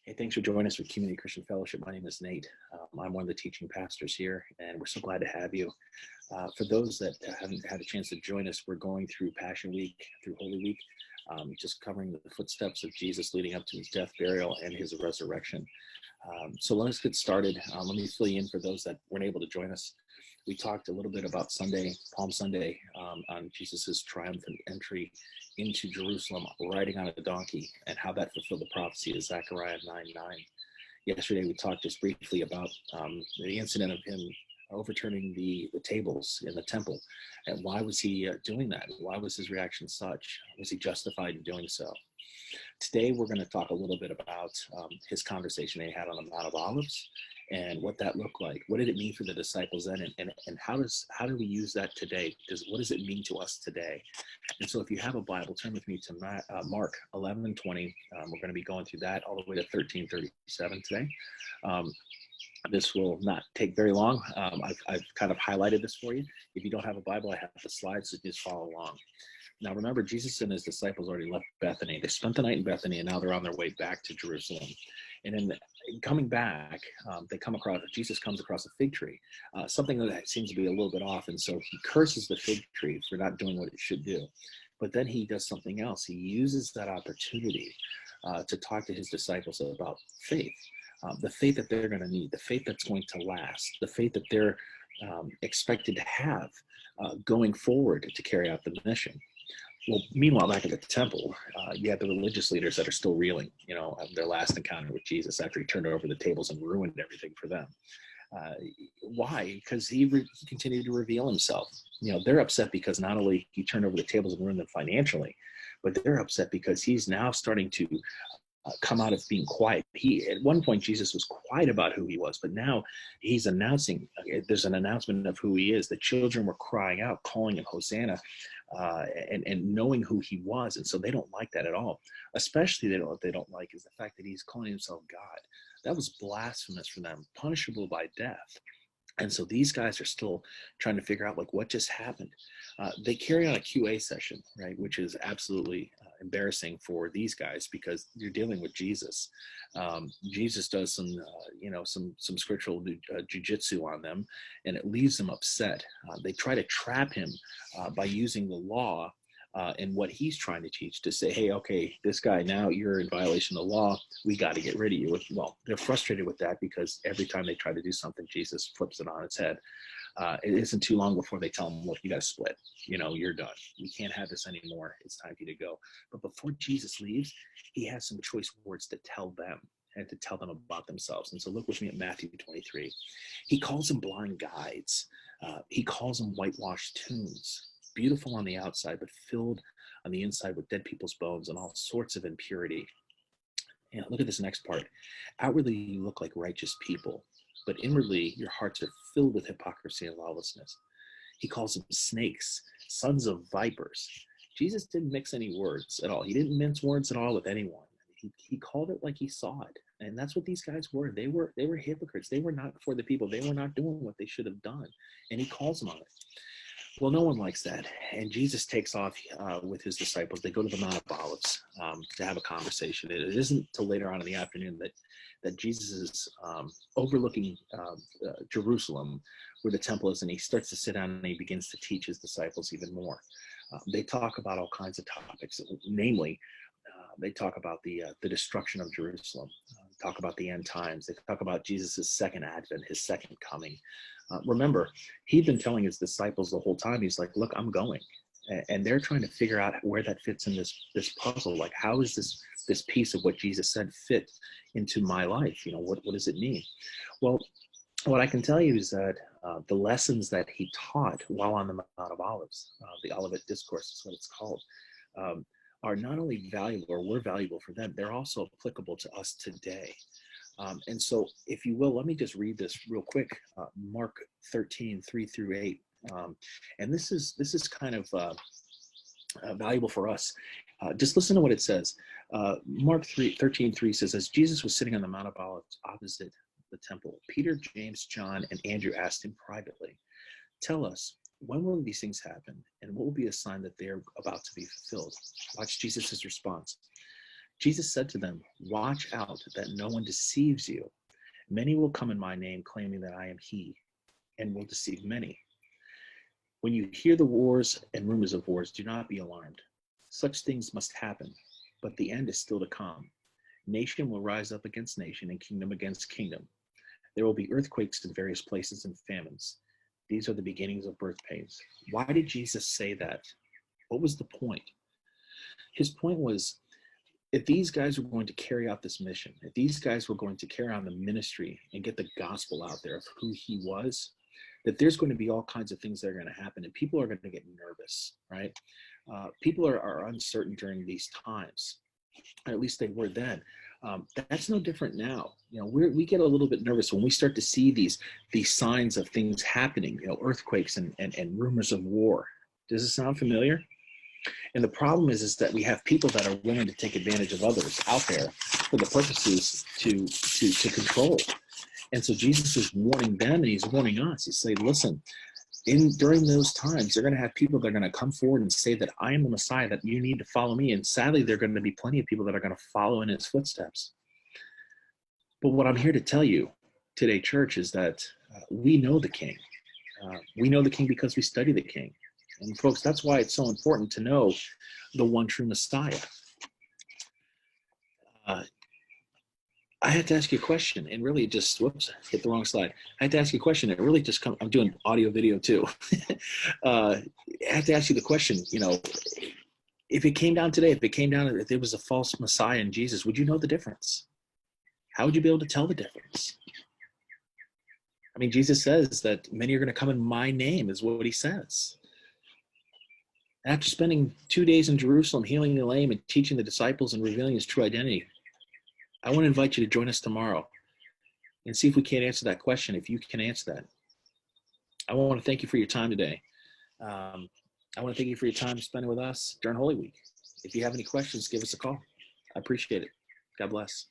Hey, thanks for joining us for Community Christian Fellowship. My name is Nate. I'm one of the teaching pastors here, and we're so glad to have you. For those that haven't had a chance to join us, we're going through Passion Week, through Holy Week, just covering the footsteps of Jesus leading up to his death, burial, and his resurrection. So let us get started. Let me fill you in for those that weren't able to join us. We talked a little bit about Sunday, Palm Sunday, on Jesus's triumphant entry into Jerusalem, riding on a donkey, and how that fulfilled the prophecy of Zechariah 9:9. Yesterday, we talked just briefly about the incident of him overturning the tables in the temple, and why was he doing that? Why was his reaction such? Was he justified in doing so? Today, we're going to talk a little bit about his conversation they had on the Mount of Olives and what that looked like. What did it mean for the disciples then? And how do we use that today? What does it mean to us today? And so if you have a Bible, turn with me to Mark 11:20. We're going to be going through that all the way to 13:37 today. This will not take very long. I've kind of highlighted this for you. If you don't have a Bible, I have the slides, so just follow along. Now, remember, Jesus and his disciples already left Bethany. They spent the night in Bethany, and now they're on their way back to Jerusalem. And in coming back, Jesus comes across a fig tree, something that seems to be a little bit off. And so he curses the fig tree for not doing what it should do. But then he does something else. He uses that opportunity to talk to his disciples about faith, the faith that they're going to need, the faith that's going to last, the faith that they're expected to have going forward to carry out the mission. Well, meanwhile, back at the temple, you have the religious leaders that are still reeling, of their last encounter with Jesus after he turned over the tables and ruined everything for them. Why? Because he continued to reveal himself. They're upset because not only he turned over the tables and ruined them financially, but they're upset because he's now starting to come out of being quiet. At one point, Jesus was quiet about who he was, but now he's announcing, there's an announcement of who he is. The children were crying out, calling him Hosanna, and knowing who he was. And so they don't like that at all. Especially what they don't like is the fact that he's calling himself God. That was blasphemous for them, punishable by death. And so these guys are still trying to figure out, what just happened. They carry on a QA session, right, which is absolutely embarrassing for these guys because you're dealing with Jesus. Jesus does some scriptural jujitsu on them, and it leaves them upset. They try to trap him by using the law and what he's trying to teach to say, hey, okay, this guy, now you're in violation of the law. We got to get rid of you. Well, they're frustrated with that because every time they try to do something, Jesus flips it on its head. It isn't too long before they tell him, look, you got to split. You're done. We can't have this anymore. It's time for you to go. But before Jesus leaves, he has some choice words to tell them and to tell them about themselves. And so look with me at Matthew 23. He calls them blind guides. He calls them whitewashed tombs. Beautiful on the outside, but filled on the inside with dead people's bones and all sorts of impurity. And look at this next part. Outwardly, you look like righteous people, but inwardly, your hearts are filled with hypocrisy and lawlessness. He calls them snakes, sons of vipers. Jesus didn't mix any words at all. He didn't mince words at all with anyone. He called it like he saw it. And that's what these guys were. They were hypocrites. They were not for the people. They were not doing what they should have done. And he calls them on it. Well, no one likes that. And Jesus takes off with his disciples. They go to the Mount of Olives to have a conversation. It isn't till later on in the afternoon that Jesus is overlooking Jerusalem, where the temple is, and he starts to sit down and he begins to teach his disciples even more. They talk about all kinds of topics, namely, they talk about the destruction of Jerusalem, talk about the end times. They talk about Jesus' second advent, his second coming. Remember, he'd been telling his disciples the whole time, he's like, look, I'm going. And they're trying to figure out where that fits in this puzzle. Like, how is this piece of what Jesus said fit into my life? What does it mean? Well, what I can tell you is that the lessons that he taught while on the Mount of Olives, the Olivet Discourse is what it's called, are not only valuable, or were valuable for them, they're also applicable to us today. And so, if you will, let me just read this real quick. Mark 13:3-8, and this is kind of valuable for us. Just listen to what it says. Mark 13:3 says, as Jesus was sitting on the Mount of Olives opposite the temple, Peter, James, John, and Andrew asked him privately, tell us, when will these things happen, and what will be a sign that they're about to be fulfilled? Watch Jesus' response. Jesus said to them, "Watch out that no one deceives you. Many will come in my name claiming that I am he, and will deceive many. When you hear the wars and rumors of wars, do not be alarmed. Such things must happen, but the end is still to come. Nation will rise up against nation and kingdom against kingdom. There will be earthquakes in various places and famines. These are the beginnings of birth pains." Why did Jesus say that? What was the point? His point was, if these guys were going to carry out this mission, if these guys were going to carry on the ministry and get the gospel out there of who he was, that there's going to be all kinds of things that are going to happen, and people are going to get nervous, right? People are uncertain during these times, or at least they were then. That's no different now. We get a little bit nervous when we start to see these signs of things happening, earthquakes and rumors of war. Does it sound familiar? And the problem is that we have people that are willing to take advantage of others out there for the purposes to control. And so Jesus is warning them, and he's warning us. He's saying, listen, during those times, you're going to have people that are going to come forward and say that I am the Messiah, that you need to follow me. And sadly, there are going to be plenty of people that are going to follow in his footsteps. But what I'm here to tell you today, church, is that we know the King. We know the King because we study the King. And folks, that's why it's so important to know the one true Messiah. I had to ask you a question, and really just, whoops, hit the wrong slide. I had to ask you a question. It really just I'm doing audio video too. I had to ask you the question, if it came down today, if there was a false Messiah in Jesus, would you know the difference? How would you be able to tell the difference? I mean, Jesus says that many are going to come in my name, is what he says. After spending 2 days in Jerusalem, healing the lame and teaching the disciples and revealing his true identity, I want to invite you to join us tomorrow and see if we can't answer that question, if you can answer that. I want to thank you for your time today. I want to thank you for your time spent with us during Holy Week. If you have any questions, give us a call. I appreciate it. God bless.